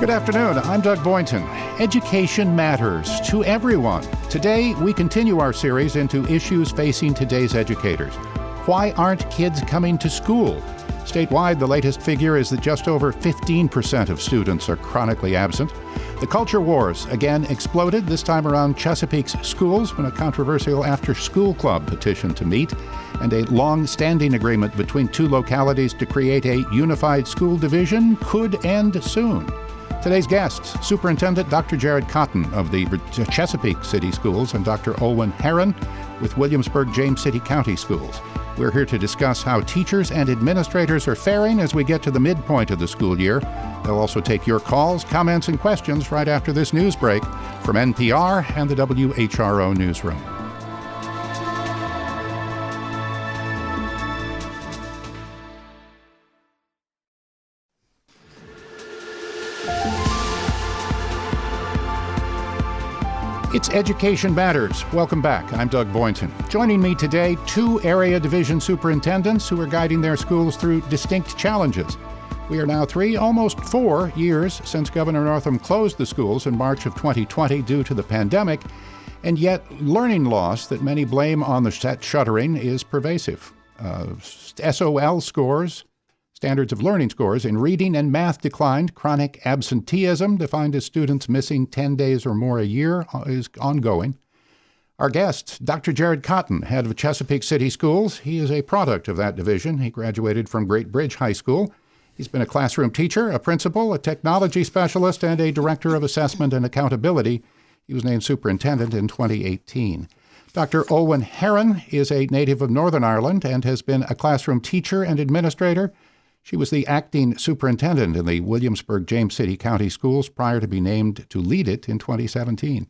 Good afternoon. I'm Doug Boynton. Education matters to everyone. Today, we continue our series into issues facing today's educators. Why aren't kids coming to school? Statewide, the latest figure is that just over 15% of students are chronically absent. The culture wars again exploded, this time around Chesapeake's schools, when a controversial after-school club petitioned to meet, and a long-standing agreement between two localities to create a unified school division could end soon. Today's guests, Superintendent Dr. Jared Cotton of the Chesapeake City Schools and Dr. Olwen Herron with Williamsburg James City County Schools. We're here to discuss how teachers and administrators are faring as we get to the midpoint of the school year. They'll also take your calls, comments, and questions right after this news break from NPR and the WHRO Newsroom. It's Education Matters. Welcome back. I'm Doug Boynton. Joining me today, two area division superintendents who are guiding their schools through distinct challenges. We are now 3, almost 4 years since Governor Northam closed the schools in March of 2020 due to the pandemic, and yet learning loss that many blame on the shuttering is pervasive. SOL scores, standards of learning scores, in reading and math declined. Chronic absenteeism, defined as students missing 10 days or more a year, is ongoing. Our guest, Dr. Jared Cotton, head of Chesapeake City Schools. He is a product of that division. He graduated from Great Bridge High School. He's been a classroom teacher, a principal, a technology specialist, and a director of assessment and accountability. He was named superintendent in 2018. Dr. Olwen Herron is a native of Northern Ireland and has been a classroom teacher and administrator. She was the acting superintendent in the Williamsburg James City County Schools prior to be named to lead it in 2017.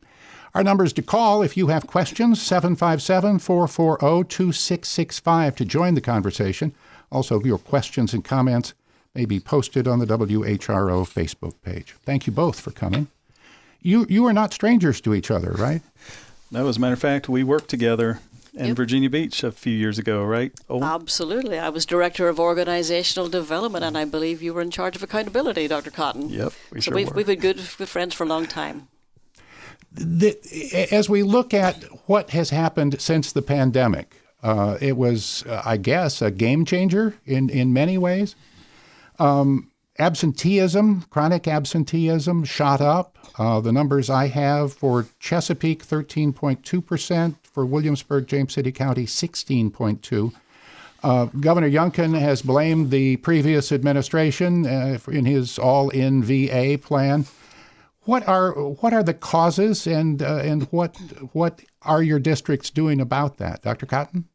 Our numbers to call if you have questions, 757-440-2665 to join the conversation. Also, your questions and comments may be posted on the WHRO Facebook page. Thank you both for coming. You are not strangers to each other, right? No, as a matter of fact, we worked together in Virginia Beach a few years ago, right? Absolutely. I was Director of Organizational Development, and I believe you were in charge of accountability, Dr. Cotton. Yep, we've been good friends for a long time. As we look at what has happened since the pandemic, it was, I guess, a game changer in many ways. Absenteeism, chronic absenteeism shot up. The numbers I have for Chesapeake, 13.2%. For Williamsburg, James City County, 16.2%. Governor Youngkin has blamed the previous administration in his all-in VA plan. What are the causes, and what are your districts doing about that, Dr. Cotton?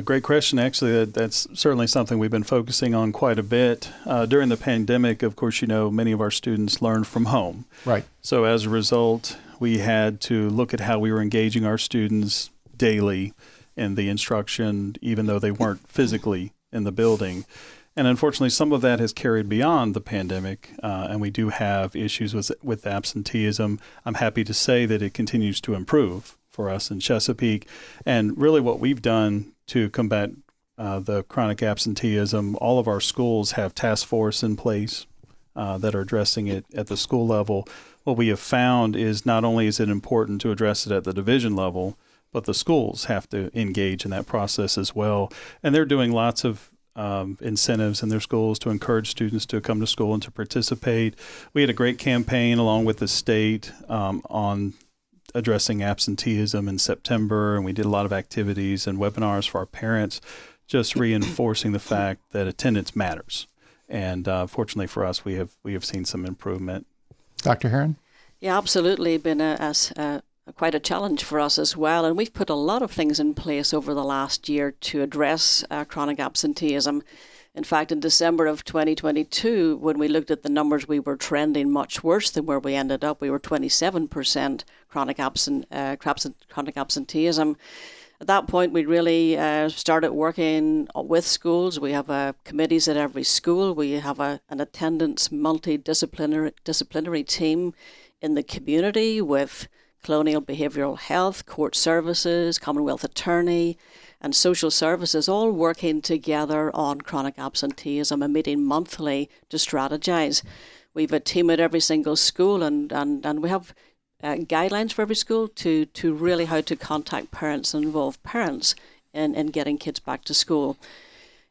Great question. Actually, that's certainly something we've been focusing on quite a bit. During the pandemic, of course, many of our students learned from home. Right. So as a result, we had to look at how we were engaging our students daily in the instruction, even though they weren't physically in the building. And unfortunately, some of that has carried beyond the pandemic, and we do have issues with absenteeism. I'm happy to say that it continues to improve for us in Chesapeake. And really what we've done to combat the chronic absenteeism, all of our schools have task force in place that are addressing it at the school level. What we have found is not only is it important to address it at the division level, but the schools have to engage in that process as well. And they're doing lots of incentives in their schools to encourage students to come to school and to participate. We had a great campaign along with the state on addressing absenteeism in September, and we did a lot of activities and webinars for our parents, just reinforcing the fact that attendance matters. And fortunately for us, we have seen some improvement. Dr. Herron? Yeah, absolutely. Been quite a challenge for us as well. And we've put a lot of things in place over the last year to address chronic absenteeism. In fact, in December of 2022, when we looked at the numbers, we were trending much worse than where we ended up. We were 27% chronic absenteeism. At that point, we really started working with schools. We have committees at every school. We have an attendance multidisciplinary team in the community with colonial behavioural health, court services, Commonwealth attorney, and social services all working together on chronic absenteeism and meeting monthly to strategize. We've a team at every single school, and we have guidelines for every school to really how to contact parents and involve parents in getting kids back to school.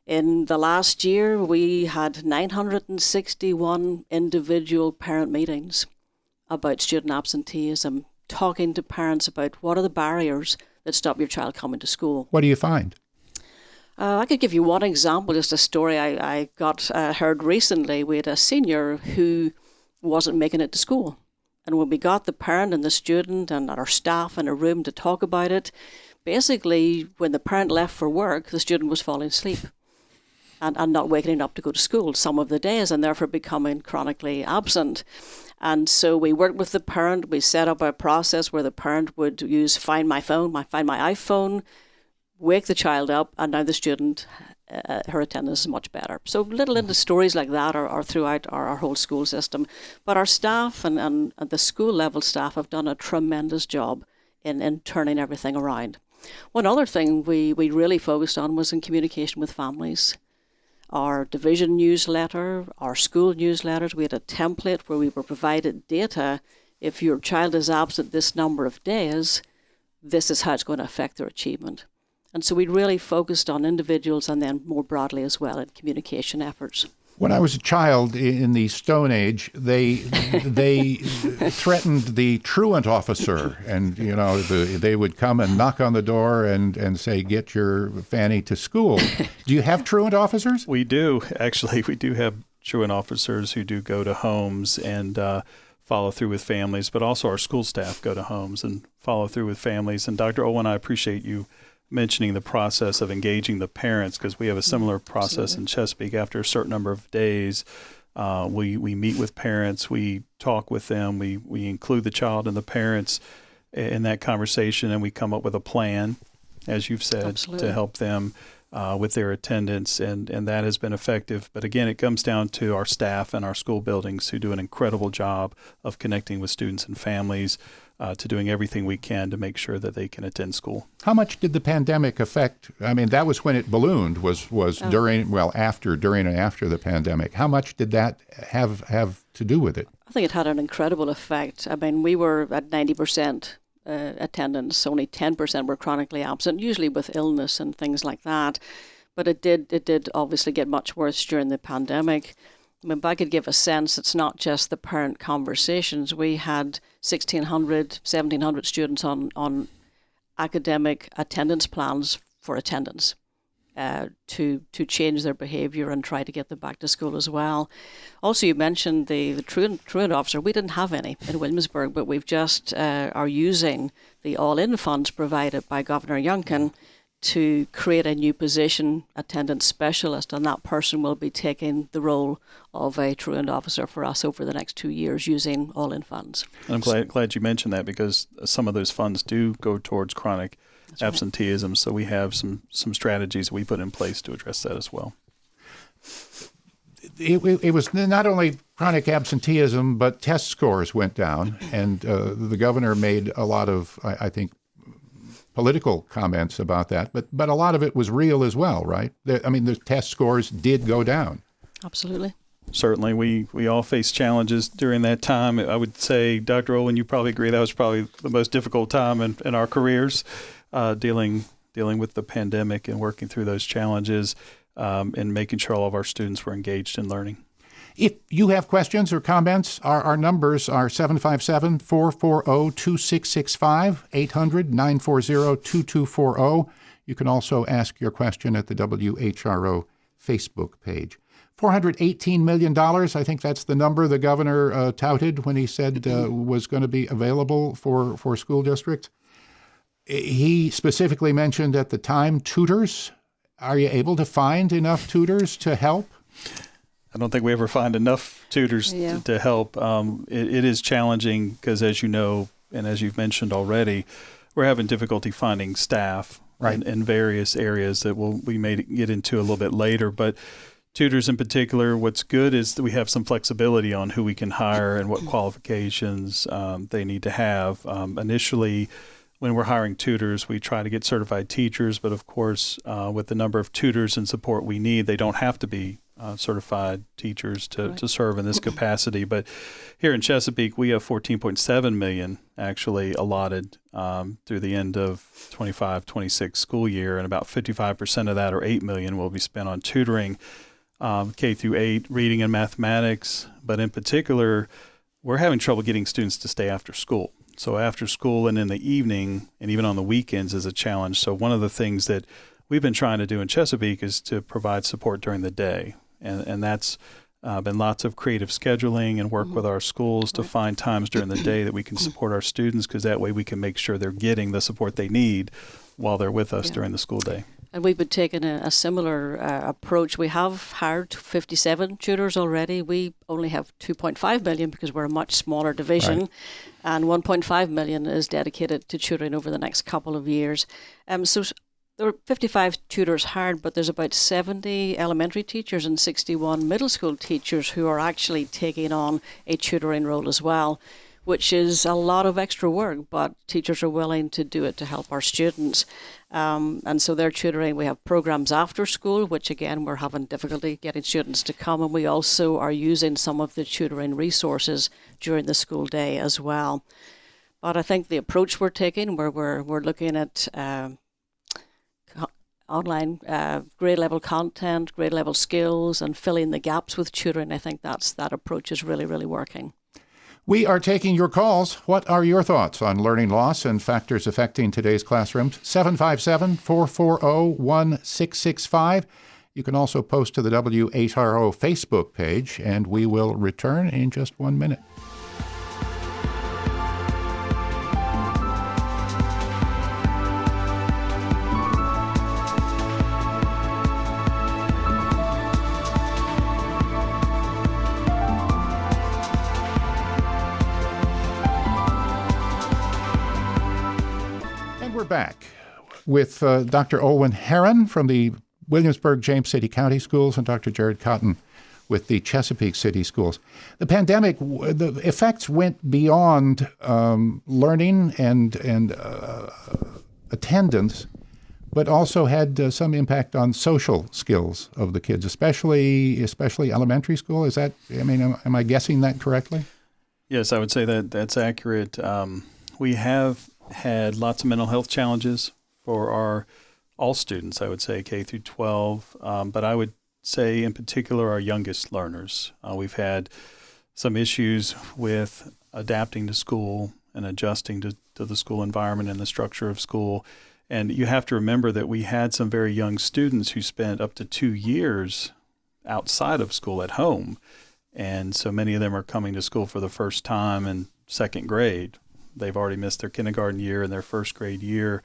In the last year, we had 961 individual parent meetings about student absenteeism, talking to parents about what are the barriers that stop your child coming to school. What do you find? I could give you one example, just a story I got heard recently. We had a senior who wasn't making it to school. And when we got the parent and the student and our staff in a room to talk about it, basically when the parent left for work, the student was falling asleep and not waking up to go to school some of the days, and therefore becoming chronically absent. And so we worked with the parent. We set up a process where the parent would use Find My iPhone, wake the child up, and now the student, her attendance is much better. So little stories like that are throughout our whole school system. But our staff and the school level staff have done a tremendous job in turning everything around. One other thing we really focused on was in communication with families. Our division newsletter, our school newsletters, we had a template where we were provided data. If your child is absent this number of days, this is how it's going to affect their achievement. And so we really focused on individuals and then more broadly as well in communication efforts. When I was a child in the Stone Age, they threatened the truant officer, and they would come and knock on the door and say, "Get your Fanny to school." Do you have truant officers? We do. Actually, we do have truant officers who do go to homes and follow through with families, but also our school staff go to homes and follow through with families. And Dr. Owen, I appreciate you mentioning the process of engaging the parents, because we have a similar process in Chesapeake. After a certain number of days, we meet with parents, we talk with them, we include the child and the parents in that conversation, and we come up with a plan, as you've said, to help them with their attendance, and that has been effective. But again, it comes down to our staff and our school buildings who do an incredible job of connecting with students and families, to doing everything we can to make sure that they can attend school. How much did the pandemic affect? I mean, that was when it ballooned, was during and after the pandemic. How much did that have to do with it? I think it had an incredible effect. I mean, we were at 90% attendance. Only 10% were chronically absent, usually with illness and things like that. But it did obviously get much worse during the pandemic. I mean, if I could give a sense, it's not just the parent conversations. We had 1,600, 1,700 students on academic attendance plans for attendance to change their behaviour and try to get them back to school as well. Also, you mentioned the truant officer. We didn't have any in Williamsburg, but we've just are using the all-in funds provided by Governor Youngkin to create a new position, attendance specialist, and that person will be taking the role of a truant officer for us over the next 2 years using all-in funds. And I'm glad you mentioned that, because some of those funds do go towards chronic absenteeism, right. So we have some strategies we put in place to address that as well. It was not only chronic absenteeism, but test scores went down, and the governor made a lot of, I think, political comments about that, but a lot of it was real as well, right? I mean, the test scores did go down. Absolutely. Certainly, we all faced challenges during that time. I would say, Dr. Owen, you probably agree that was probably the most difficult time in our careers, dealing with the pandemic and working through those challenges, and making sure all of our students were engaged in learning. If you have questions or comments, our numbers are 757-440-2665, 800-940-2240. You can also ask your question at the WHRO Facebook page. $418 million, I think that's the number the governor touted when he said was going to be available for school districts. He specifically mentioned at the time tutors. Are you able to find enough tutors to help? I don't think we ever find enough tutors to help. It is challenging because, as you know, and as you've mentioned already, we're having difficulty finding staff in various areas that we may get into a little bit later. But tutors in particular, what's good is that we have some flexibility on who we can hire and what qualifications they need to have. Initially, when we're hiring tutors, we try to get certified teachers, but of course, with the number of tutors and support we need, they don't have to be certified teachers to serve in this capacity. But here in Chesapeake, we have $14.7 million actually allotted through the end of 25-26 school year, and about 55% of that, or $8 million, will be spent on tutoring K through 8 reading and mathematics. But in particular, we're having trouble getting students to stay after school. So after school and in the evening and even on the weekends is a challenge. So one of the things that we've been trying to do in Chesapeake is to provide support during the day. And that's been lots of creative scheduling and work with our schools to find times during the day that we can support our students, because that way we can make sure they're getting the support they need while they're with us during the school day. And we've been taking a similar approach. We have hired 57 tutors already. We only have $2.5 million because we're a much smaller division, right. And $1.5 million is dedicated to tutoring over the next couple of years. So there are 55 tutors hired, but there's about 70 elementary teachers and 61 middle school teachers who are actually taking on a tutoring role as well, which is a lot of extra work, but teachers are willing to do it to help our students. And so they're tutoring. We have programs after school, which again, we're having difficulty getting students to come. And we also are using some of the tutoring resources during the school day as well. But I think the approach we're taking, where we're looking at online grade level content, grade level skills, and filling the gaps with tutoring, I think that approach is really, really working. We are taking your calls. What are your thoughts on learning loss and factors affecting today's classrooms? 757-440-1665. You can also post to the WHRO Facebook page, and we will return in just 1 minute. We're back with Dr. Olwen Herron from the Williamsburg, James City County Schools, and Dr. Jared Cotton with the Chesapeake City Schools. The pandemic, the effects went beyond learning and attendance, but also had some impact on social skills of the kids, especially elementary school. Is that, am I guessing that correctly? Yes, I would say that's accurate. We have had lots of mental health challenges for all students, I would say, K through 12, but I would say in particular our youngest learners. We've had some issues with adapting to school and adjusting to the school environment and the structure of school. And you have to remember that we had some very young students who spent up to 2 years outside of school at home. And so many of them are coming to school for the first time in second grade. They've already missed their kindergarten year and their first grade year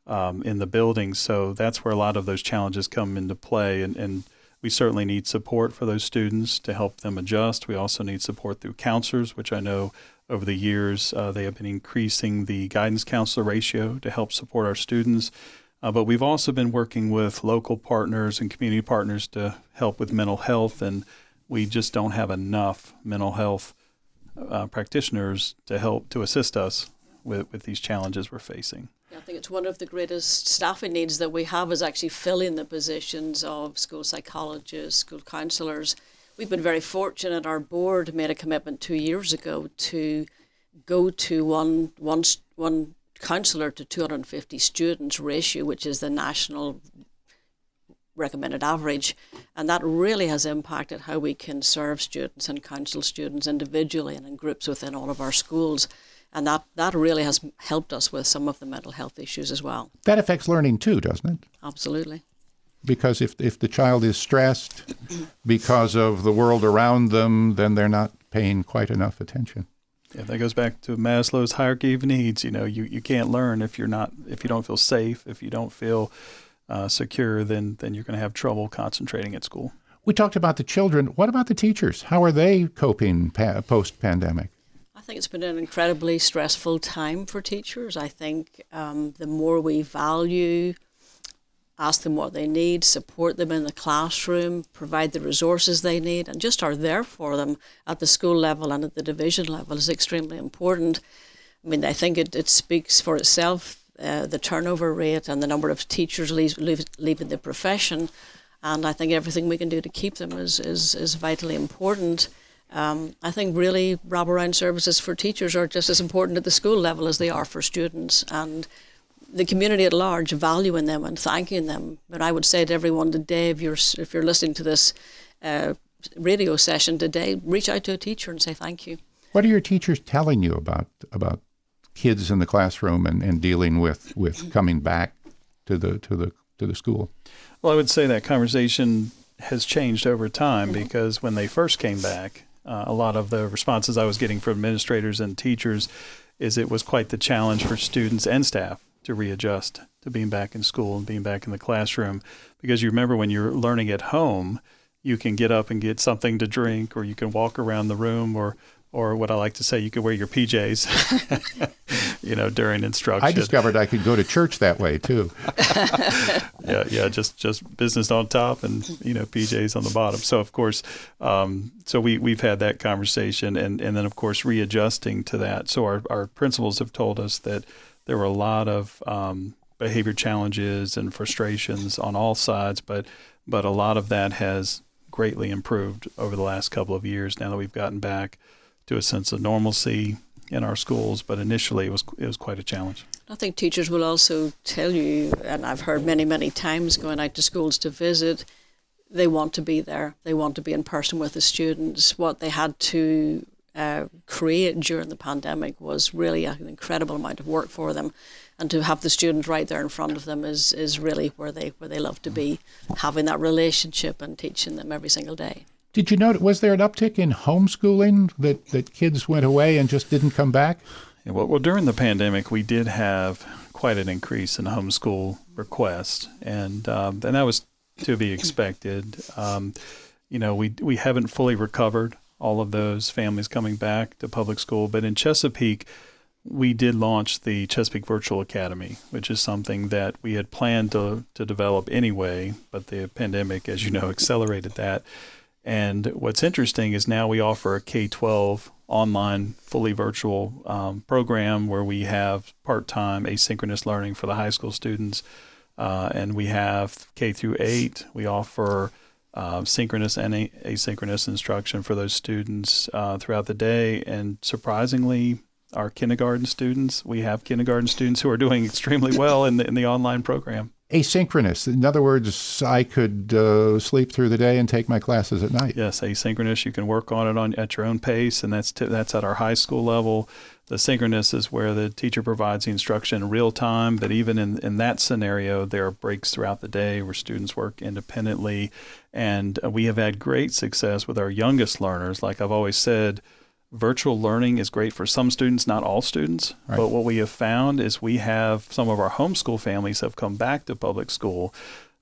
in the building. So that's where a lot of those challenges come into play. And we certainly need support for those students to help them adjust. We also need support through counselors, which I know over the years they have been increasing the guidance counselor ratio to help support our students. But we've also been working with local partners and community partners to help with mental health. And we just don't have enough mental health practitioners to assist us with these challenges we're facing. I think it's one of the greatest staffing needs that we have is actually filling the positions of school psychologists, school counselors. We've been very fortunate. Our board made a commitment 2 years ago to go to one counselor to 250 students ratio, which is the national recommended average, and that really has impacted how we can serve students and counsel students individually and in groups within all of our schools, and that really has helped us with some of the mental health issues as well. That affects learning too, doesn't it? Absolutely. Because if the child is stressed because of the world around them, then they're not paying quite enough attention. Yeah, that goes back to Maslow's hierarchy of needs. You can't learn if you don't feel safe, if you don't feel secure, then you're going to have trouble concentrating at school. We talked about the children. What about the teachers? How are they coping post-pandemic? I think it's been an incredibly stressful time for teachers. I think the more we value, ask them what they need, support them in the classroom, provide the resources they need, and just are there for them at the school level and at the division level is extremely important. I think it speaks for itself. The turnover rate and the number of teachers leaving the profession And I think everything we can do to keep them is vitally important. I think really wraparound services for teachers are just as important at the school level as they are for students, and the community at large valuing them and thanking them. But I would say to everyone today, if you're listening to this radio session today, reach out to a teacher and say thank you. What are your teachers telling you about kids in the classroom and dealing with coming back to the school? Well, I would say that conversation has changed over time, because when they first came back, a lot of the responses I was getting from administrators and teachers is it was quite the challenge for students and staff to readjust to being back in school and being back in the classroom. Because you remember, when you're learning at home, you can get up and get something to drink, or you can walk around the room, or what I like to say, you can wear your PJs, during instruction. I discovered I could go to church that way too. Yeah, just business on top and PJs on the bottom. So of course, so we've had that conversation, and then of course readjusting to that. So our principals have told us that there were a lot of behavior challenges and frustrations on all sides, but a lot of that has greatly improved over the last couple of years, now that we've gotten back to a sense of normalcy in our schools. But initially it was quite a challenge. I think teachers will also tell you, and I've heard many, many times going out to schools to visit, they want to be there. They want to be in person with the students. What they had to create during the pandemic was really an incredible amount of work for them. And to have the student right there in front of them is really where they love to be, having that relationship and teaching them every single day. Did you note, was there an uptick in homeschooling, that kids went away and just didn't come back? Yeah, well, during the pandemic, we did have quite an increase in homeschool requests, and that was to be expected. We haven't fully recovered all of those families coming back to public school, but in Chesapeake, we did launch the Chesapeake Virtual Academy, which is something that we had planned to develop anyway, but the pandemic, as you know, accelerated that. And what's interesting is now we offer a K-12 online, fully virtual program where we have part-time asynchronous learning for the high school students, and we have K through 8. We offer synchronous and asynchronous instruction for those students throughout the day. And surprisingly, our kindergarten students, we have kindergarten students who are doing extremely well in the online program. Asynchronous. In other words, I could sleep through the day and take my classes at night. Yes, asynchronous. You can work on it at your own pace, and that's at our high school level. The synchronous is where the teacher provides the instruction in real time, but even in that scenario, there are breaks throughout the day where students work independently. And we have had great success with our youngest learners. Like I've always said, virtual learning is great for some students, not all students. Right. But what we have found is we have some of our homeschool families have come back to public school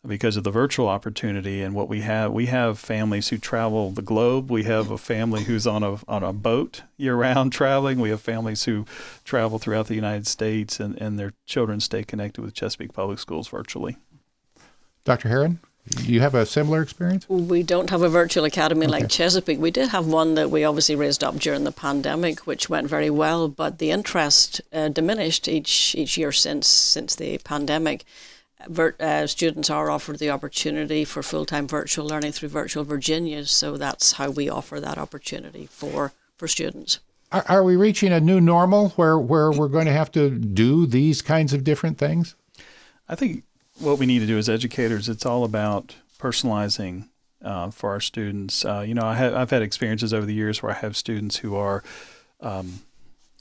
because of the virtual opportunity. And what we have families who travel the globe. We have a family who's on a boat year-round traveling. We have families who travel throughout the United States, and their children stay connected with Chesapeake Public Schools virtually. Dr. Herron? You have a similar experience? We don't have a virtual academy like Chesapeake. We did have one that we obviously raised up during the pandemic, which went very well, but the interest diminished each year since the pandemic. Students are offered the opportunity for full-time virtual learning through Virtual Virginia, so that's how we offer that opportunity for students. Are we reaching a new normal where we're going to have to do these kinds of different things? I think what we need to do as educators, it's all about personalizing for our students. I've had experiences over the years where I have students who are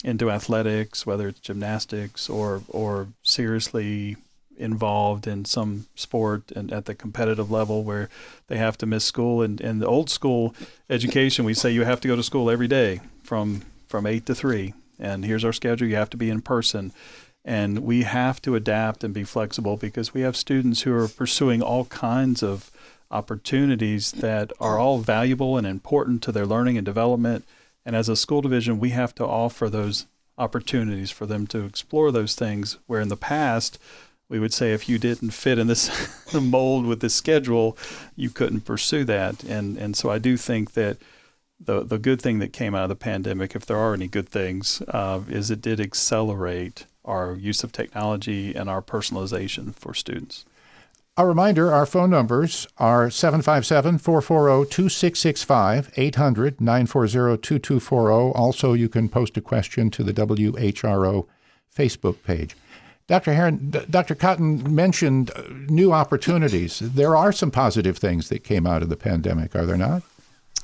into athletics, whether it's gymnastics or seriously involved in some sport and at the competitive level where they have to miss school. And the old school education, we say you have to go to school every day from 8 to 3. And here's our schedule. You have to be in person. And we have to adapt and be flexible because we have students who are pursuing all kinds of opportunities that are all valuable and important to their learning and development. And as a school division, we have to offer those opportunities for them to explore those things, where in the past, we would say if you didn't fit in this mold with this schedule, you couldn't pursue that. And so I do think that the good thing that came out of the pandemic, if there are any good things, is it did accelerate our use of technology and our personalization for students. A reminder, our phone numbers are 757-440-2665, 800-940-2240. Also, you can post a question to the WHRO Facebook page. Dr. Heron, Dr. Cotton mentioned new opportunities. There are some positive things that came out of the pandemic, are there not?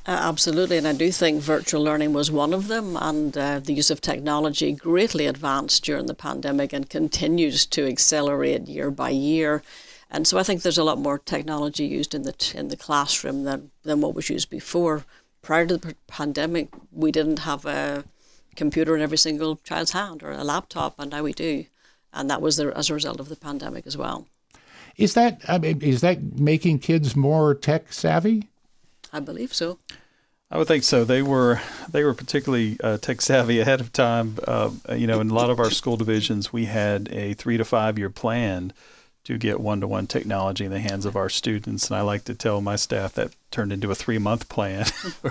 Absolutely, and I do think virtual learning was one of them, and the use of technology greatly advanced during the pandemic and continues to accelerate year by year. And so I think there's a lot more technology used in the classroom than what was used before. Prior to the pandemic, we didn't have a computer in every single child's hand or a laptop, and now we do. And that was as a result of the pandemic as well. Is that making kids more tech savvy? I believe so. I would think so. They were particularly tech savvy ahead of time. In a lot of our school divisions, we had a 3 to 5 year plan to get one-to-one technology in the hands of our students. And I like to tell my staff that turned into a 3-month plan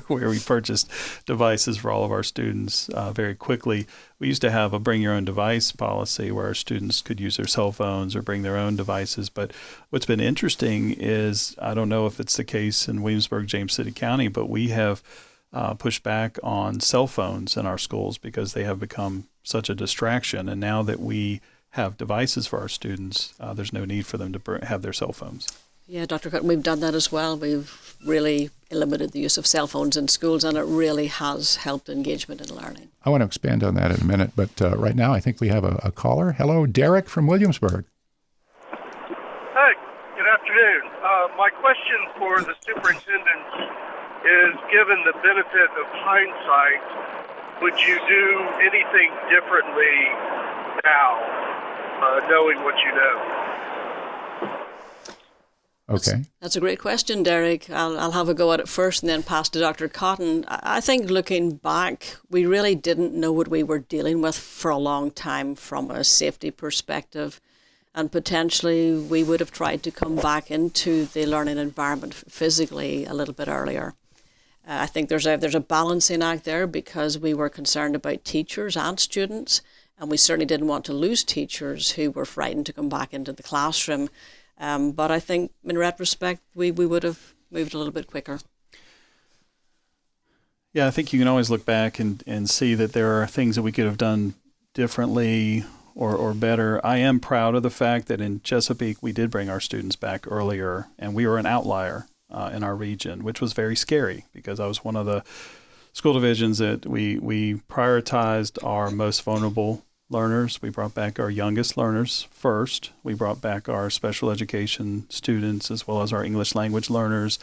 where we purchased devices for all of our students very quickly. We used to have a bring your own device policy where our students could use their cell phones or bring their own devices. But what's been interesting is, I don't know if it's the case in Williamsburg, James City County, but we have pushed back on cell phones in our schools because they have become such a distraction. And now that we have devices for our students, there's no need for them to have their cell phones. Yeah, Dr. Cotton, we've done that as well. We've really limited the use of cell phones in schools, and it really has helped engagement in learning. I want to expand on that in a minute, but right now I think we have a caller. Hello, Derek from Williamsburg. Hey, good afternoon. My question for the superintendent is, given the benefit of hindsight, would you do anything differently now, knowing what you know? Okay. That's a great question, Derek. I'll have a go at it first and then pass to Dr. Cotton. I think looking back, we really didn't know what we were dealing with for a long time from a safety perspective. And potentially we would have tried to come back into the learning environment physically a little bit earlier. I think there's a balancing act there because we were concerned about teachers and students, and we certainly didn't want to lose teachers who were frightened to come back into the classroom. But I think in retrospect, we would have moved a little bit quicker. Yeah, I think you can always look back and see that there are things that we could have done differently or better. I am proud of the fact that in Chesapeake, we did bring our students back earlier, and we were an outlier in our region, which was very scary because I was one of the school divisions that we prioritized our most vulnerable learners. We brought back our youngest learners first. We brought back our special education students as well as our English language learners,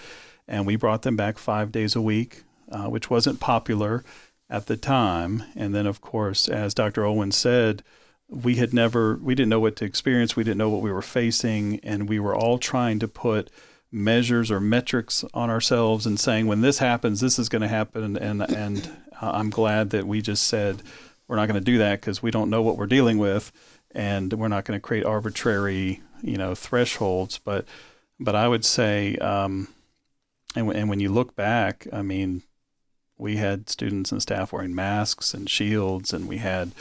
and we brought them back 5 days a week, which wasn't popular at the time. And then, of course, as Dr. Owen said, we didn't know what to experience. We didn't know what we were facing, and we were all trying to put measures or metrics on ourselves and saying, when this happens, this is going to happen. And I'm glad that we just said, we're not going to do that because we don't know what we're dealing with, and we're not going to create arbitrary, thresholds. But I would say, and when you look back, I mean, we had students and staff wearing masks and shields, and we had,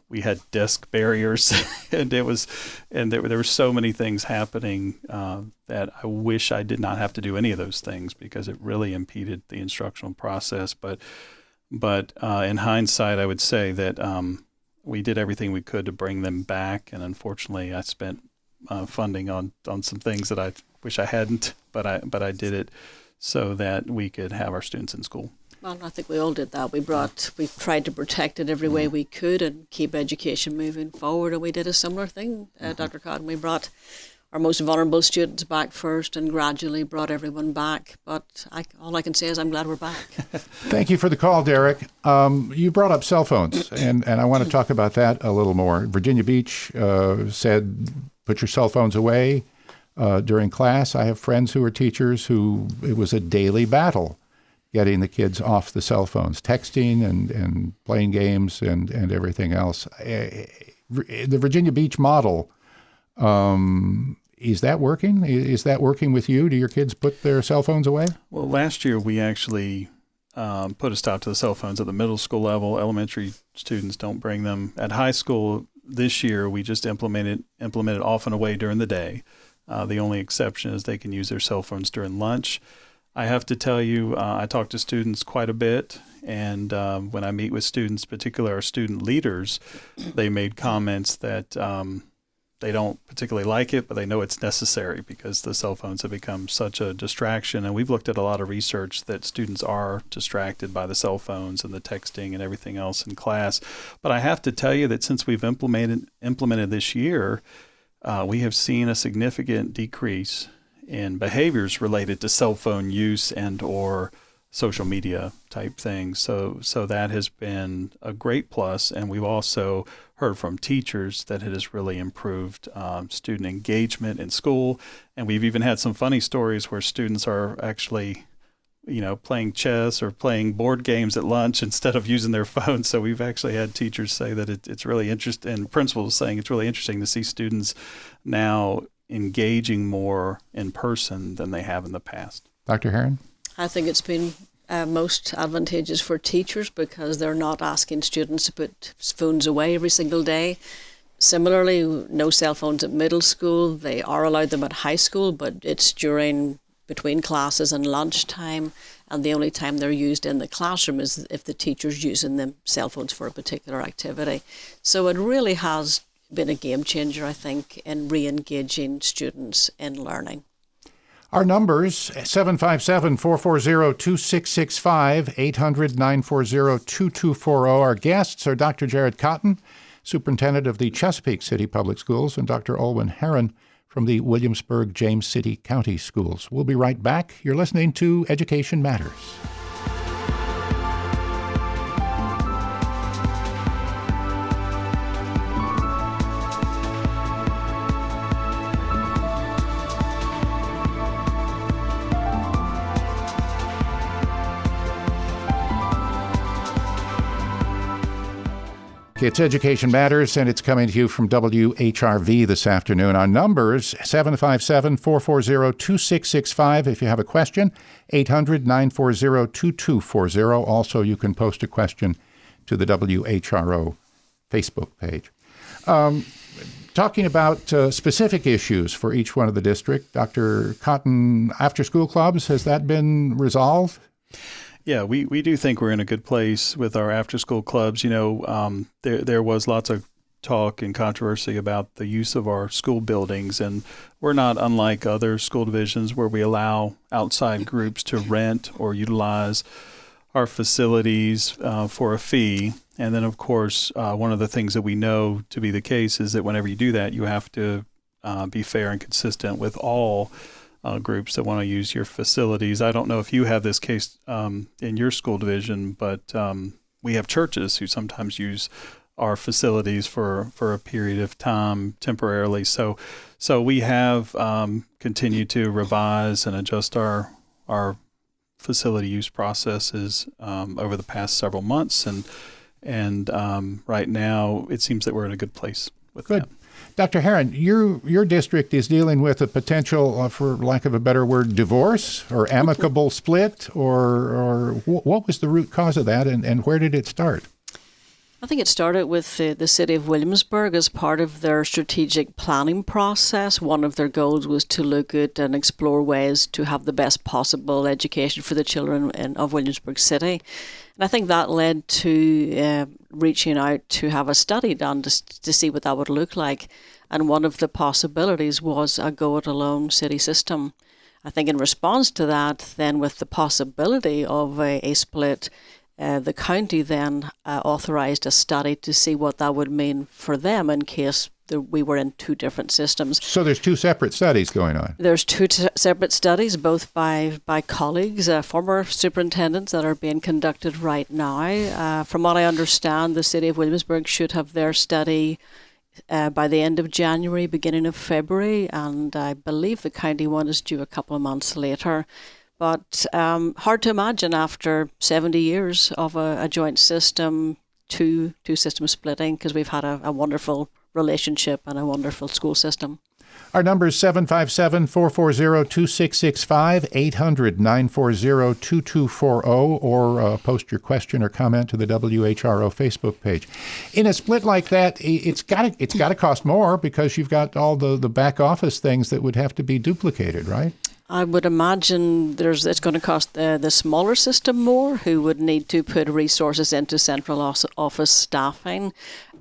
we had desk barriers, and there were so many things happening that I wish I did not have to do any of those things because it really impeded the instructional process. But in hindsight, I would say that we did everything we could to bring them back, and unfortunately, I spent funding on some things that I wish I hadn't, but I did it so that we could have our students in school. Well, I think we all did that. We tried to protect it every way we could and keep education moving forward, and we did a similar thing, Dr. Cotton. We brought our most vulnerable students back first and gradually brought everyone back. But all I can say is I'm glad we're back. Thank you for the call, Derek. You brought up cell phones, and I want to talk about that a little more. Virginia Beach said, put your cell phones away during class. I have friends who are teachers who it was a daily battle getting the kids off the cell phones, texting and playing games and everything else. The Virginia Beach model, is that working? Is that working with you? Do your kids put their cell phones away? Well, last year we actually put a stop to the cell phones at the middle school level. Elementary students don't bring them. At high school, this year we just implemented off and away during the day. The only exception is they can use their cell phones during lunch. I have to tell you, I talk to students quite a bit, and when I meet with students, particularly our student leaders, they made comments that they don't particularly like it, but they know it's necessary because the cell phones have become such a distraction. And we've looked at a lot of research that students are distracted by the cell phones and the texting and everything else in class. But I have to tell you that since we've implemented this year, we have seen a significant decrease in behaviors related to cell phone use and or social media type things. So that has been a great plus. And we've also heard from teachers that it has really improved student engagement in school. And we've even had some funny stories where students are actually, playing chess or playing board games at lunch instead of using their phones. So we've actually had teachers say that it's really interesting, and principals saying it's really interesting to see students now engaging more in person than they have in the past. Dr. Herron? I think it's been most advantageous for teachers because they're not asking students to put phones away every single day. Similarly, no cell phones at middle school. They are allowed them at high school, but it's between classes and lunchtime, and the only time they're used in the classroom is if the teacher's using the cell phones for a particular activity. So it really has been a game changer, I think, in re-engaging students in learning. Our numbers, 757-440-2665, 800-940-2240. Our guests are Dr. Jared Cotton, Superintendent of the Chesapeake City Public Schools, and Dr. Olwen Herron from the Williamsburg James City County Schools. We'll be right back. You're listening to Education Matters. It's Education Matters, and it's coming to you from WHRV this afternoon. Our numbers, 757-440-2665 if you have a question, 800-940-2240. Also, you can post a question to the WHRO Facebook page. Talking about specific issues for each one of the district, Dr. Cotton, after-school clubs, has that been resolved? Yeah, we do think we're in a good place with our after-school clubs. There was lots of talk and controversy about the use of our school buildings, and we're not unlike other school divisions where we allow outside groups to rent or utilize our facilities for a fee. And then, of course, one of the things that we know to be the case is that whenever you do that, you have to be fair and consistent with all groups that want to use your facilities. I don't know if you have this case in your school division, but we have churches who sometimes use our facilities for a period of time temporarily. So we have continued to revise and adjust our facility use processes over the past several months, and right now it seems that we're in a good place with that. Dr. Herron, your district is dealing with a potential, for lack of a better word, divorce or amicable split, or what was the root cause of that, and where did it start? I think it started with the city of Williamsburg as part of their strategic planning process. One of their goals was to look at and explore ways to have the best possible education for the children of Williamsburg City. And I think that led to reaching out to have a study done to see what that would look like. And one of the possibilities was a go-it-alone city system. I think in response to that, then with the possibility of a split, the county then authorised a study to see what that would mean for them in case we were in two different systems. So there's two separate studies going on. There's two separate studies, both by colleagues, former superintendents, that are being conducted right now. From what I understand, the city of Williamsburg should have their study by the end of January, beginning of February, and I believe the county one is due a couple of months later. But hard to imagine after 70 years of a joint system, two systems splitting, because we've had a wonderful relationship and a wonderful school system. Our number is 757-440-2665, 800-940-2240, or post your question or comment to the WHRO Facebook page. In a split like that, it's got to cost more because you've got all the back office things that would have to be duplicated, right? I would imagine it's going to cost the smaller system more, who would need to put resources into central office staffing.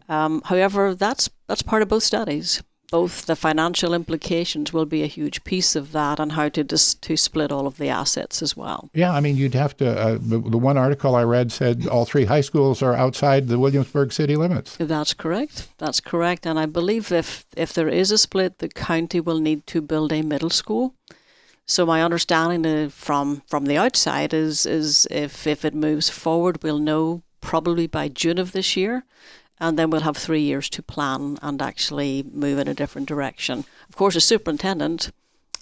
However, that's part of both studies. Both the financial implications will be a huge piece of that, and how to split all of the assets as well. Yeah, I mean, you'd have to. The one article I read said all 3 high schools are outside the Williamsburg city limits. That's correct. That's correct. And I believe if there is a split, the county will need to build a middle school. So my understanding from the outside is if it moves forward, we'll know probably by June of this year. And then we'll have 3 years to plan and actually move in a different direction. Of course, as superintendent,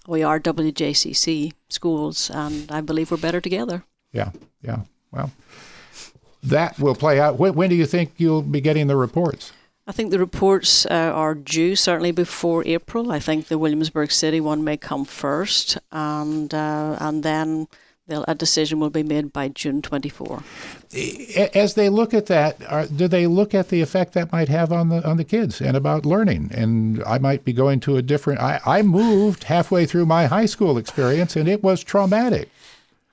we are WJCC schools, and I believe we're better together. Yeah. Well, that will play out. When do you think you'll be getting the reports? I think the reports are due certainly before April. I think the Williamsburg City one may come first, and then a decision will be made by June 24. As they look at that, do they look at the effect that might have on the kids and about learning? And I might be going to a different. I moved halfway through my high school experience, and it was traumatic.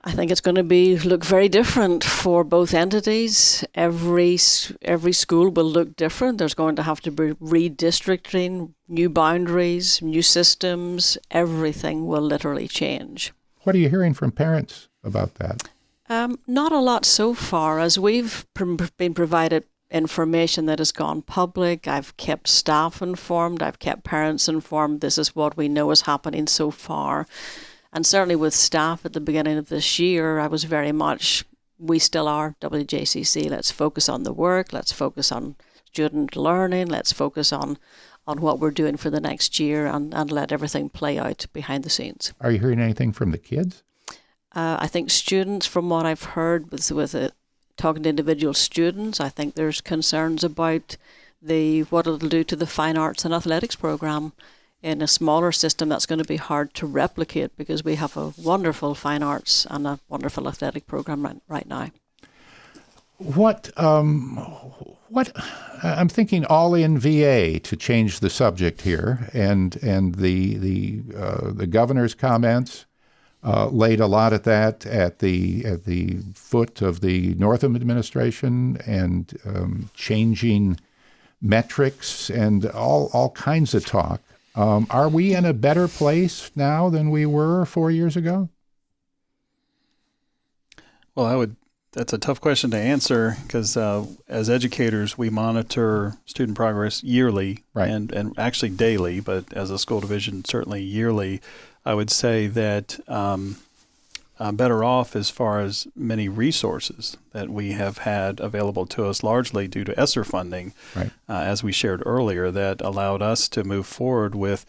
I think it's going to look very different for both entities. Every school will look different. There's going to have to be redistricting, new boundaries, new systems. Everything will literally change. What are you hearing from parents about that? Not a lot so far, as we've been provided information that has gone public. I've kept staff informed. I've kept parents informed. This is what we know is happening so far. And certainly with staff at the beginning of this year, I was very much, we still are WJCC. Let's focus on the work. Let's focus on student learning. Let's focus on what we're doing for the next year, and let everything play out behind the scenes. Are you hearing anything from the kids? I think students, from what I've heard with talking to individual students, I think there's concerns about what it'll do to the fine arts and athletics program. In a smaller system, that's going to be hard to replicate, because we have a wonderful fine arts and a wonderful athletic program right now. What I'm thinking all in VA, to change the subject here, and the governor's comments laid a lot at that at the foot of the Northam administration, and changing metrics and all kinds of talk. Are we in a better place now than we were 4 years ago? Well, that's a tough question to answer, because as educators, we monitor student progress yearly, right, and actually daily, but as a school division, certainly yearly. I would say that better off as far as many resources that we have had available to us, largely due to ESSER funding, right, as we shared earlier, that allowed us to move forward with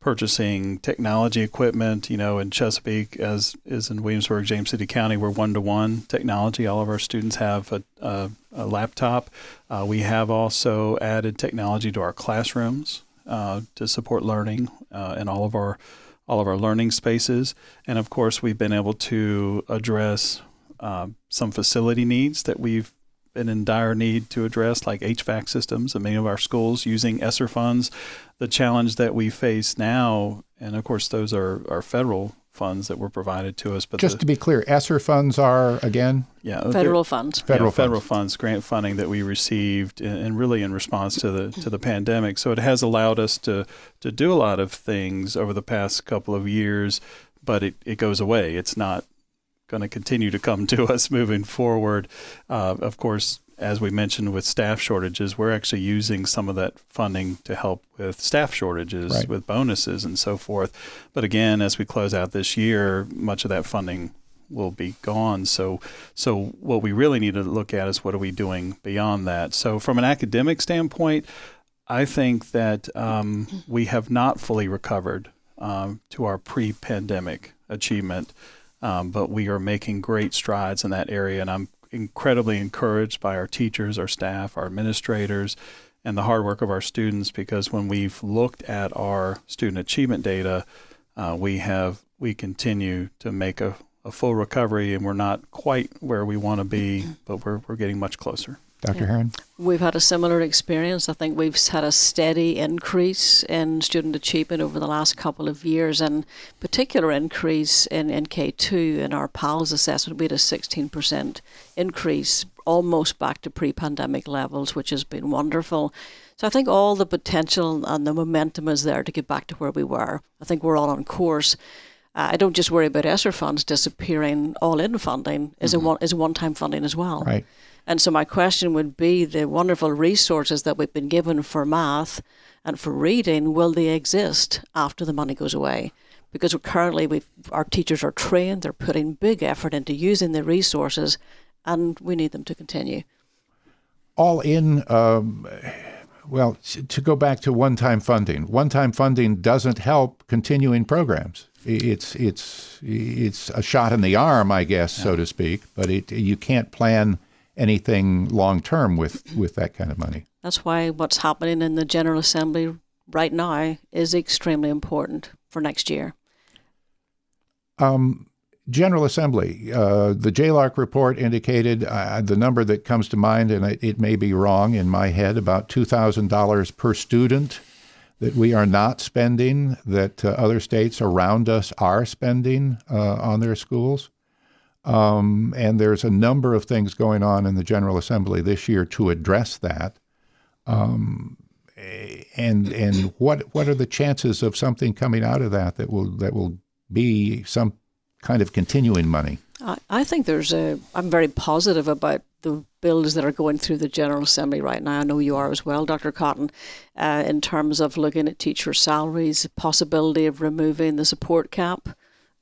purchasing technology equipment. In Chesapeake, as is in Williamsburg, James City County, we're 1-to-1 technology. All of our students have a laptop. We have also added technology to our classrooms to support learning in all of our learning spaces. And of course, we've been able to address some facility needs that we've been in dire need to address, like HVAC systems in many of our schools using ESSER funds. The challenge that we face now, and of course those are federal funds that were provided to us. But just to be clear, ESSER funds are, again? Federal funds. Federal funds, grant funding that we received, and really in response to the pandemic. So it has allowed us to do a lot of things over the past couple of years, but it goes away. It's not going to continue to come to us moving forward. Of course, as we mentioned with staff shortages, we're actually using some of that funding to help with staff shortages, right, with bonuses and so forth. But again, as we close out this year, much of that funding will be gone. So what we really need to look at is what are we doing beyond that. So from an academic standpoint, I think that we have not fully recovered to our pre-pandemic achievement, but we are making great strides in that area, and I'm incredibly encouraged by our teachers, our staff, our administrators, and the hard work of our students, because when we've looked at our student achievement data, we continue to make a full recovery, and we're not quite where we want to be, but we're getting much closer. Dr. Heron? We've had a similar experience. I think we've had a steady increase in student achievement over the last couple of years, and particular increase in K2 in our PALS assessment. We had a 16% increase, almost back to pre-pandemic levels, which has been wonderful. So I think all the potential and the momentum is there to get back to where we were. I think we're all on course. I don't just worry about ESSER funds disappearing. All-in funding is a one-time funding as well. Right. And so my question would be, the wonderful resources that we've been given for math and for reading, will they exist after the money goes away? Because currently our teachers are trained, they're putting big effort into using the resources, and we need them to continue. All in, well, to go back to one-time funding doesn't help continuing programs. It's a shot in the arm, I guess, so to speak, but you can't plan anything long-term with that kind of money. That's why what's happening in the General Assembly right now is extremely important for next year. General Assembly, the JLARC report indicated the number that comes to mind, and it may be wrong in my head, about $2,000 per student that we are not spending, that other states around us are spending on their schools. And there's a number of things going on in the General Assembly this year to address that. And what are the chances of something coming out of that will be some kind of continuing money? I think I'm very positive about the bills that are going through the General Assembly right now. I know you are as well, Dr. Cotton, in terms of looking at teacher salaries, possibility of removing the support cap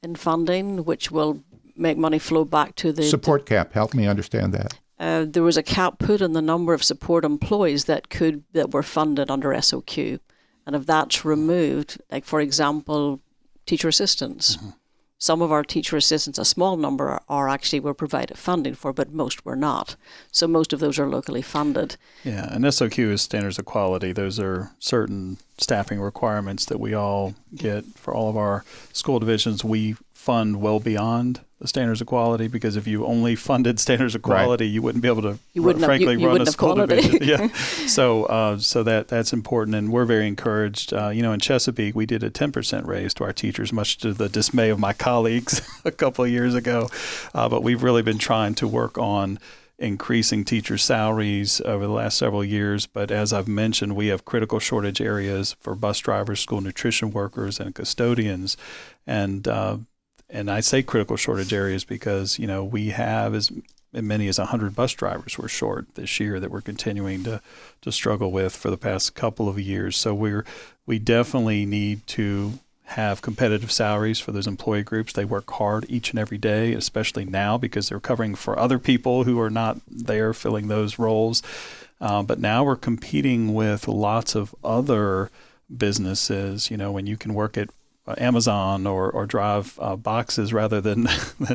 in funding, which will make money flow back to the support cap. Help me understand that. There was a cap put on the number of support employees that were funded under SOQ, and if that's removed, like for example, teacher assistants. Mm-hmm. Some of our teacher assistants, a small number, were provided funding for, but most were not. So most of those are locally funded. Yeah, and SOQ is standards of quality. Those are certain staffing requirements that we all get for all of our school divisions. We fund well beyond the standards of quality, because if you only funded standards of quality, right, you wouldn't be able to, run a school division. Yeah, so that's important, and we're very encouraged. In Chesapeake, we did a 10% raise to our teachers, much to the dismay of my colleagues a couple of years ago. But we've really been trying to work on increasing teacher salaries over the last several years. But as I've mentioned, we have critical shortage areas for bus drivers, school nutrition workers, and custodians, and I say critical shortage areas because, we have as many as 100 bus drivers we're short this year that we're continuing to struggle with for the past couple of years. So we definitely need to have competitive salaries for those employee groups. They work hard each and every day, especially now because they're covering for other people who are not there filling those roles. But now we're competing with lots of other businesses, when you can work at Amazon or drive boxes rather than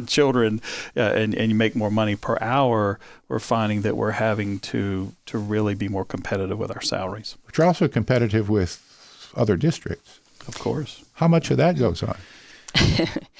children, and you make more money per hour. We're finding that we're having to really be more competitive with our salaries. But you're also competitive with other districts. Of course. How much of that goes on?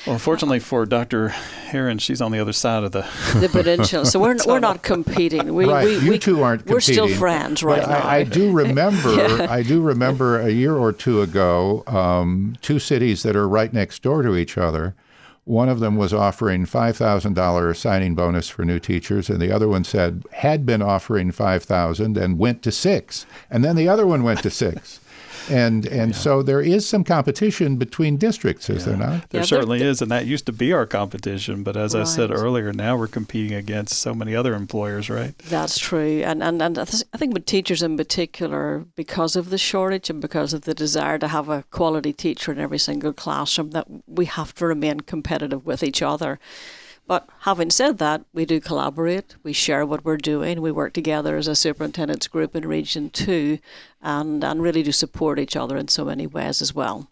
Well, fortunately for Dr. Heron, she's on the other side of the peninsula, so we're not competing. You two aren't competing. We're still friends right now. I do remember a year or two ago, two cities that are right next door to each other. One of them was offering $5,000 signing bonus for new teachers, and the other one had been offering $5,000 and went to $6,000, and then the other one went to $6,000. And so there is some competition between districts, is there not? There certainly is, and that used to be our competition. But as I said earlier, now we're competing against so many other employers, right? That's true. And I think with teachers in particular, because of the shortage and because of the desire to have a quality teacher in every single classroom, that we have to remain competitive with each other. But having said that, we do collaborate, we share what we're doing, we work together as a superintendent's group in Region 2 and really do support each other in so many ways as well.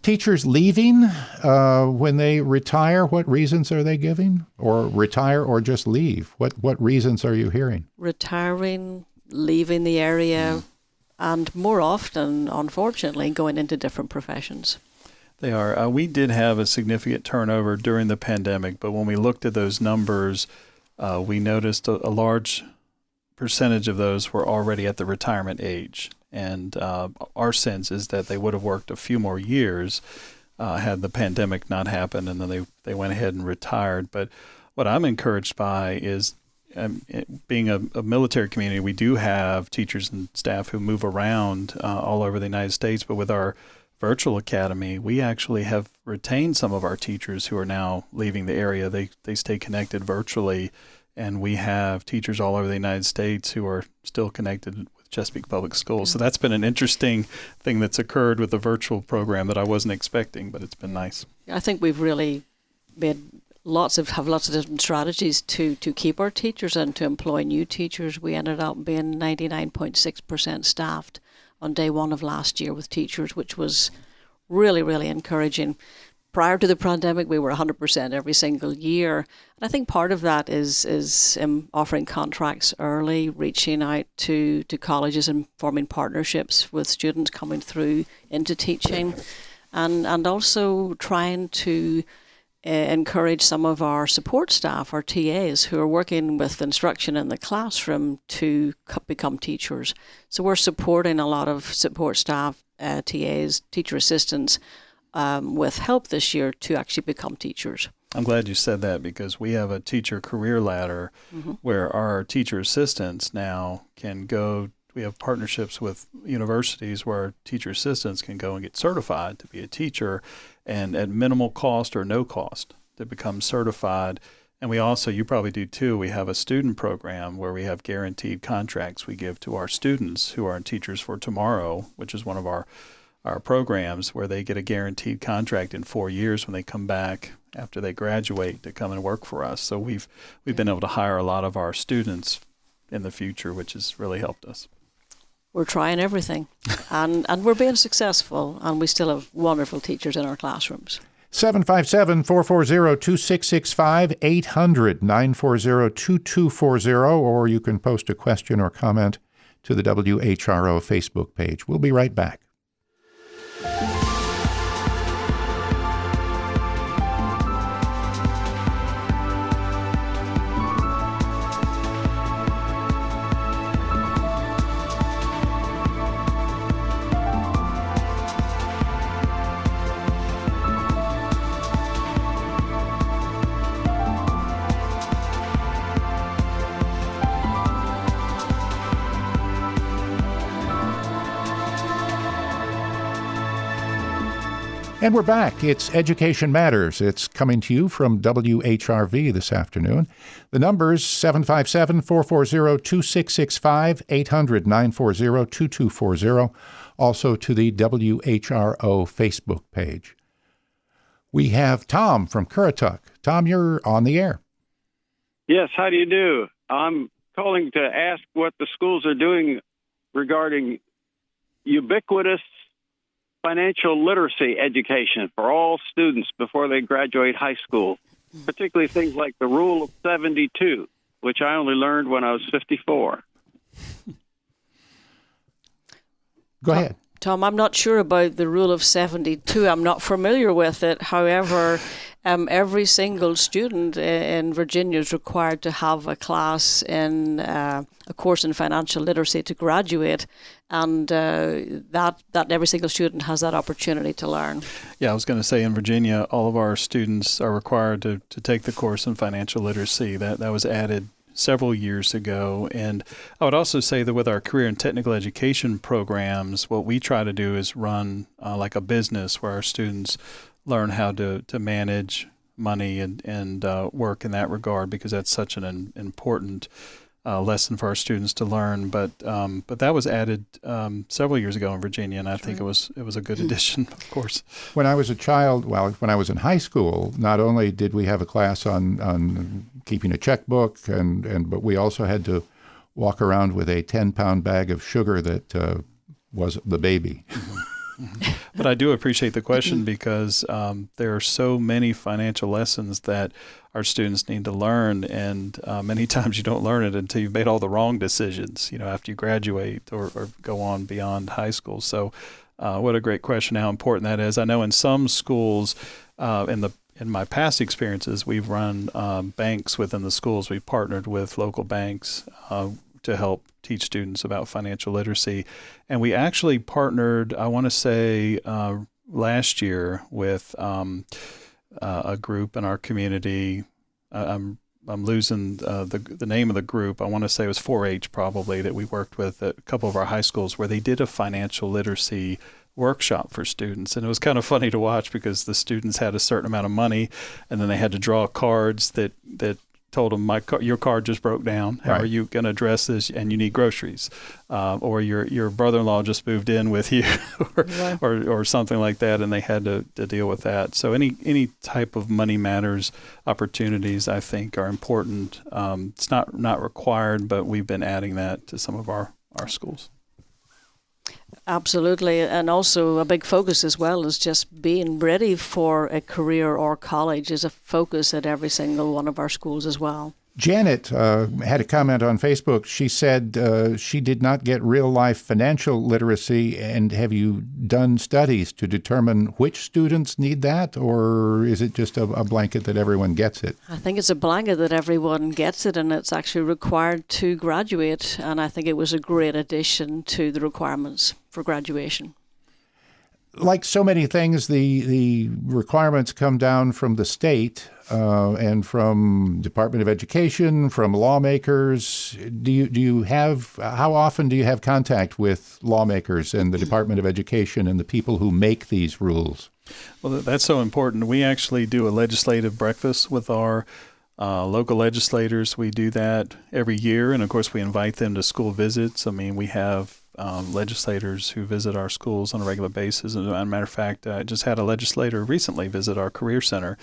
Teachers leaving when they retire, what reasons are they giving? Or retire or just leave? What reasons are you hearing? Retiring, leaving the area, and more often, unfortunately, going into different professions. They are. We did have a significant turnover during the pandemic, but when we looked at those numbers, we noticed a large percentage of those were already at the retirement age. And our sense is that they would have worked a few more years had the pandemic not happened, and then they went ahead and retired. But what I'm encouraged by is, being a military community, we do have teachers and staff who move around all over the United States, but with our virtual academy, we actually have retained some of our teachers who are now leaving the area. They stay connected virtually, and we have teachers all over the United States who are still connected with Chesapeake Public Schools. So that's been an interesting thing that's occurred with the virtual program that I wasn't expecting, but it's been nice. I think we've really made lots of different strategies to keep our teachers and to employ new teachers. We ended up being 99.6% staffed on day one of last year with teachers, which was really, really encouraging. Prior to the pandemic, we were 100% every single year. And I think part of that is offering contracts early, reaching out to colleges and forming partnerships with students coming through into teaching, and also trying to encourage some of our support staff, our TAs, who are working with instruction in the classroom to become teachers. So we're supporting a lot of support staff, TAs, teacher assistants, with help this year to actually become teachers. I'm glad you said that, because we have a teacher career ladder where our teacher assistants now can go. We have partnerships with universities where our teacher assistants can go and get certified to be a teacher, and at minimal cost or no cost to become certified. And we also, you probably do too, we have a student program where we have guaranteed contracts we give to our students who are Teachers for Tomorrow, which is one of our programs, where they get a guaranteed contract in 4 years when they come back after they graduate to come and work for us. So we've been able to hire a lot of our students in the future, which has really helped us. We're trying everything, and we're being successful, and we still have wonderful teachers in our classrooms. 757-440-2665, 800-940-2240, or you can post a question or comment to the WHRO Facebook page. We'll be right back. And we're back. It's Education Matters. It's coming to you from WHRV this afternoon. The number's 757-440-2665, 800-940-2240, also to the WHRO Facebook page. We have Tom from Currituck. Tom, you're on the air. Yes, how do you do? I'm calling to ask what the schools are doing regarding ubiquitous financial literacy education for all students before they graduate high school, particularly things like the Rule of 72, which I only learned when I was 54. Go ahead. Tom, I'm not sure about the Rule of 72. I'm not familiar with it. However, every single student in Virginia is required to have a class in a course in financial literacy to graduate, and that every single student has that opportunity to learn. Yeah, I was going to say, in Virginia, all of our students are required to take the course in financial literacy. That was added several years ago. And I would also say that with our career and technical education programs, what we try to do is run like a business where our students learn how to manage money and work in that regard, because that's such an important lesson for our students to learn. But that was added several years ago in Virginia, and I think it was a good addition, of course. When I was a child, when I was in high school, not only did we have a class on keeping a checkbook, but we also had to walk around with a 10-pound bag of sugar that was the baby. But I do appreciate the question because there are so many financial lessons that our students need to learn, and many times you don't learn it until you've made all the wrong decisions, after you graduate or go on beyond high school. So what a great question, how important that is. I know in some schools, in my past experiences, we've run banks within the schools. We've partnered with local banks to help teach students about financial literacy. And we actually partnered, I want to say, last year with a group in our community. I'm losing the name of the group. I want to say it was 4-H probably, that we worked with at a couple of our high schools where they did a financial literacy workshop for students. And it was kind of funny to watch because the students had a certain amount of money, and then they had to draw cards that told them, your card just broke down. How are you going to address this? And you need groceries. Or your brother-in-law just moved in with you or something like that, and they had to deal with that. So any type of money matters opportunities, I think, are important. It's not required, but we've been adding that to some of our schools. Absolutely. And also a big focus as well is just being ready for a career or college is a focus at every single one of our schools as well. Janet had a comment on Facebook. She said she did not get real-life financial literacy. And have you done studies to determine which students need that, or is it just a blanket that everyone gets it? I think it's a blanket that everyone gets it, and it's actually required to graduate. And I think it was a great addition to the requirements for graduation. Like so many things, the requirements come down from the state and from Department of Education, from lawmakers. How often do you have contact with lawmakers and the Department of Education and the people who make these rules? Well, that's so important. We actually do a legislative breakfast with our local legislators. We do that every year, and of course we invite them to school visits. I mean, we have legislators who visit our schools on a regular basis. As a matter of fact, I just had a legislator recently visit our Career Center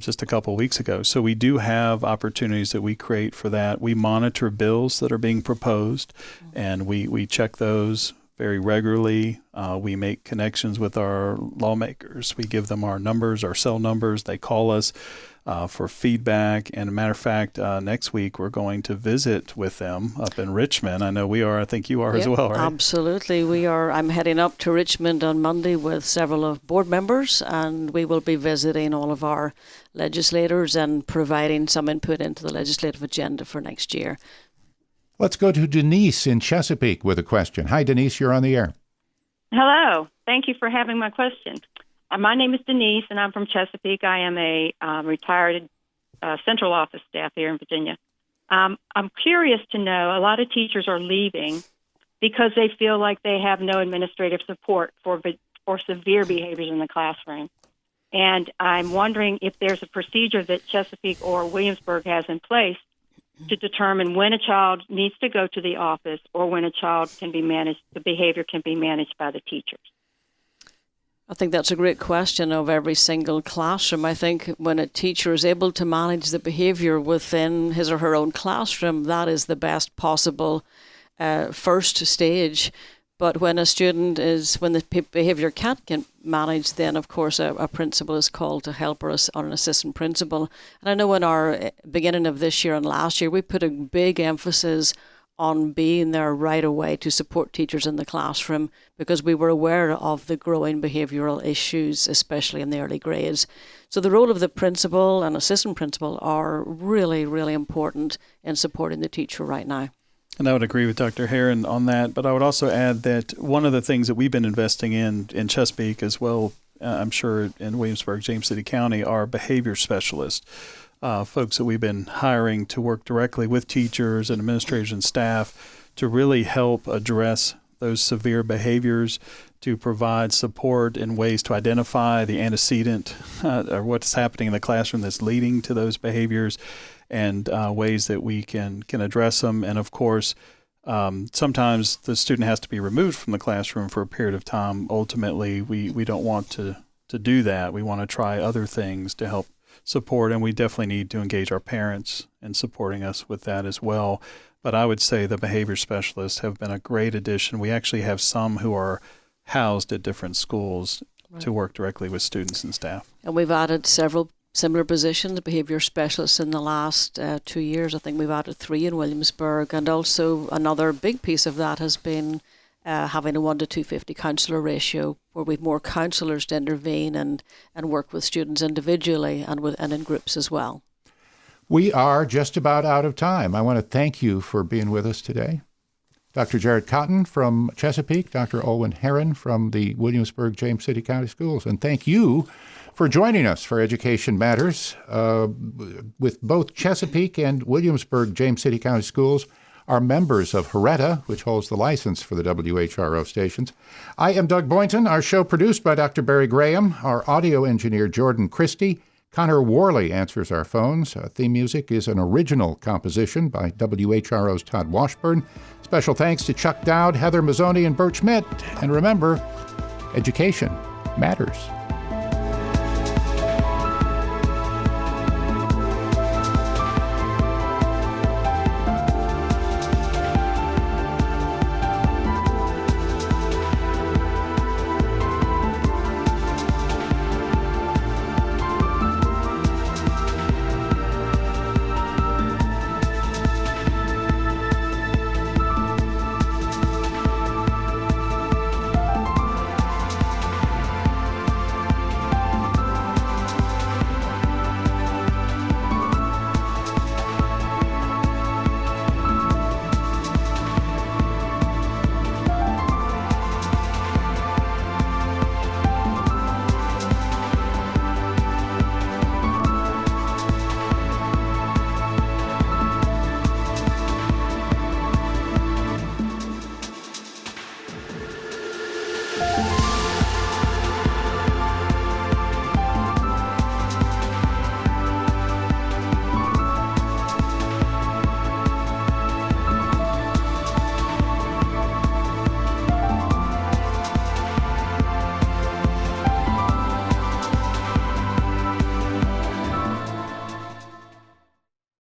just a couple of weeks ago. So we do have opportunities that we create for that. We monitor bills that are being proposed, and we check those very regularly. We make connections with our lawmakers. We give them our numbers, our cell numbers. They call us for feedback. And a matter of fact, next week we're going to visit with them up in Richmond. I know we are. I think you are as well, right? Absolutely. We are. I'm heading up to Richmond on Monday with several of board members, and we will be visiting all of our legislators and providing some input into the legislative agenda for next year. Let's go to Denise in Chesapeake with a question. Hi, Denise. You're on the air. Hello. Thank you for having my question. My name is Denise, and I'm from Chesapeake. I am a retired central office staff here in Virginia. I'm curious to know, a lot of teachers are leaving because they feel like they have no administrative support for severe behaviors in the classroom. And I'm wondering if there's a procedure that Chesapeake or Williamsburg has in place to determine when a child needs to go to the office or when a child can be managed, the behavior can be managed by the teachers. I think that's a great question of every single classroom. I think when a teacher is able to manage the behavior within his or her own classroom, that is the best possible first stage. But when a student when the behavior can't get managed, then of course a principal is called to help, or an assistant principal. And I know in our beginning of this year and last year, we put a big emphasis on being there right away to support teachers in the classroom because we were aware of the growing behavioral issues, especially in the early grades. So the role of the principal and assistant principal are really, really important in supporting the teacher right now. And I would agree with Dr. Heron on that, but I would also add that one of the things that we've been investing in Chesapeake as well, I'm sure in Williamsburg, James City County, are behavior specialists. Folks that we've been hiring to work directly with teachers and administrators and staff to really help address those severe behaviors, to provide support in ways to identify the antecedent or what's happening in the classroom that's leading to those behaviors, and ways that we can address them. And of course, sometimes the student has to be removed from the classroom for a period of time. Ultimately, we don't want to do that. We want to try other things to help support, and we definitely need to engage our parents in supporting us with that as well. But I would say the behavior specialists have been a great addition. We actually have some who are housed at different schools to work directly with students and staff. And we've added several similar positions, behaviour specialists, in the last 2 years. I think we've added 3 in Williamsburg. And also another big piece of that has been having a 1 to 250 counsellor ratio, where we've more counsellors to intervene and work with students individually and in groups as well. We are just about out of time. I want to thank you for being with us today. Dr. Jared Cotton from Chesapeake, Dr. Olwen Herron from the Williamsburg James City County Schools, and thank you for joining us for Education Matters. With both Chesapeake and Williamsburg James City County Schools are members of HRETA, which holds the license for the WHRO stations. I am Doug Boynton. Our show produced by Dr. Barry Graham, our audio engineer Jordan Christie. Connor Worley answers our phones. Theme music is an original composition by WHRO's Todd Washburn. Special thanks to Chuck Dowd, Heather Mazzoni, and Bert Schmidt. And remember, education matters.